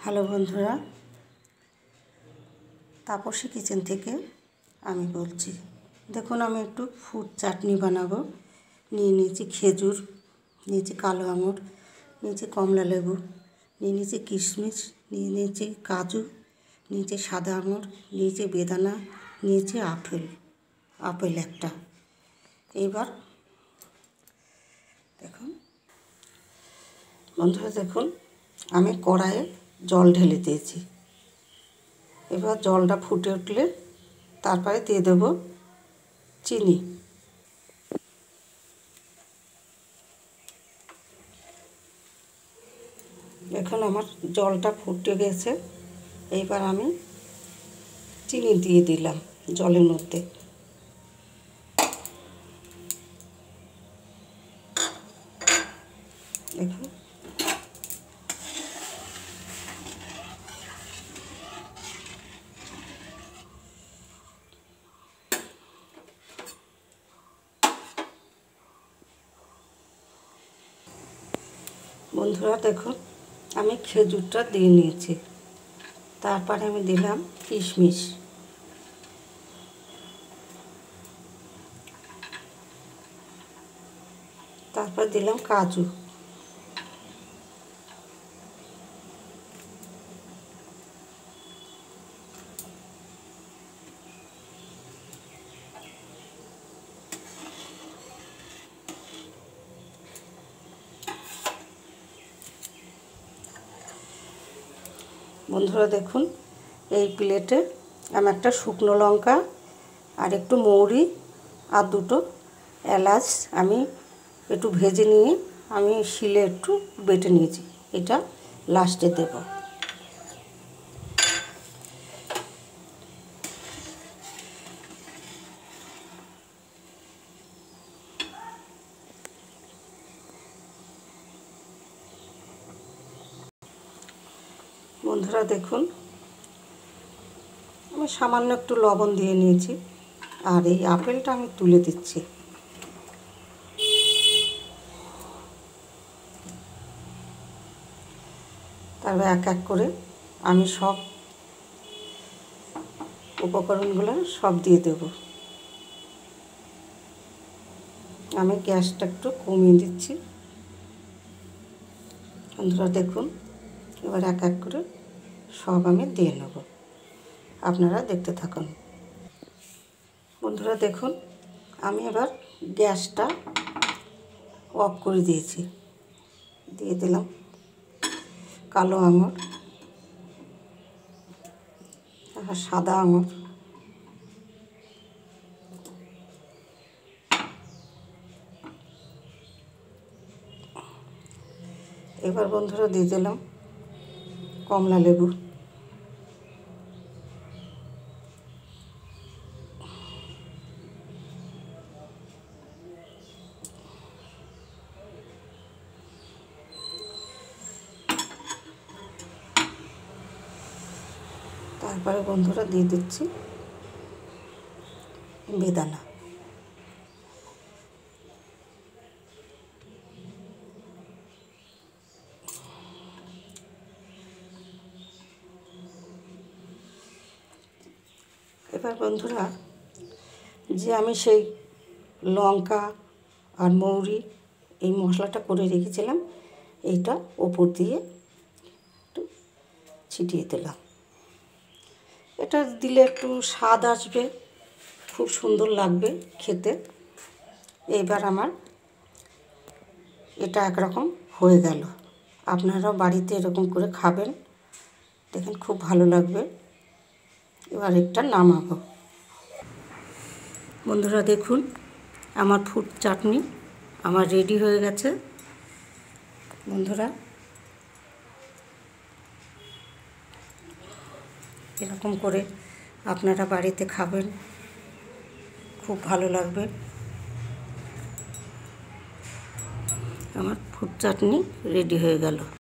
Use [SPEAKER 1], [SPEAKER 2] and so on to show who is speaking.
[SPEAKER 1] Hello বন্ধুরা, Tapasi kitchen থেকে আমি বলছি। দেখুন, আমি একটু ফুড চাটনি বানাবো। নিয়ে নিয়েছি খেজুর, নিয়েছি কালো আঙুর, নিয়েছি কমলা লেবু, নিয়ে নিয়েছি কিশমিশ, নিয়ে নিয়েছি কাজু, নিয়েছি সাদা আঙুর, নিয়েছি বেদানা, নিয়েছি আপেল একটা। এবার দেখুন বন্ধুরা, দেখুন আমি কড়াইয়ে জল ঢেলে দিয়েছি। এবার জলটা ফুটে উঠলে তারপরে দিয়ে দেব চিনি। এখন আমার জলটা ফুটে গেছে। এইবার আমি চিনি দিয়ে দিলাম জলের মধ্যে। দেখুন বন্ধুরা, দেখুন আমি খেজুরটা দিয়ে নিয়েছি। তারপরে আমি দিলাম কিশমিশ, তারপর দিলাম কাজু, বন্ধুরা দেখুন এই প্লেটে আমি একটা শুকনো লঙ্কা আর একটু মৌরি আর দুটো এলাচ আমি একটু ভেজে নিয়ে আমি শিলে একটু বেটে নিয়েছি। এটা লাস্টে দেব। বন্ধুরা দেখুন আমি সামান্য একটু লবণ দিয়ে নিয়েছি। আর এই আপেলটা আমি তুলে দিচ্ছি। তারপর এক এক করে আমি সব উপকরণগুলো সব দিয়ে দেব। আমি গ্যাসটা একটু কমিয়ে দিচ্ছি। বন্ধুরা দেখুন এবার এক এক করে সব আমি দিয়ে নেব। আপনারা দেখতে থাকুন। বন্ধুরা দেখুন আমি এবার গ্যাসটা অফ করে দিয়েছি। দিয়ে দিলাম কালো আঙুর আর সাদা আঙুর। এবার বন্ধুরা দিয়ে দিলাম কমলা লেবু। তারপরে বন্ধুরা দিয়ে দিচ্ছি বেদানা। এবার বন্ধুরা যে আমি সেই লঙ্কা আর মৌরি এই মশলাটা করে রেখেছিলাম এইটা ওপর দিয়ে একটু ছিটিয়ে দিলাম। এটা দিলে একটু স্বাদ আসবে, খুব সুন্দর লাগবে খেতে। এইবার আমার এটা একরকম হয়ে গেল। আপনারাও বাড়িতে এরকম করে খাবেন, দেখেন খুব ভালো লাগবে। এবার একটা নামাবো। বন্ধুরা দেখুন আমার ফুড চাটনি আমার রেডি হয়ে গেছে। বন্ধুরা এরকম করে আপনারা বাড়িতে খাবেন, খুব ভালো লাগবে। আমার ফুড চাটনি রেডি হয়ে গেল।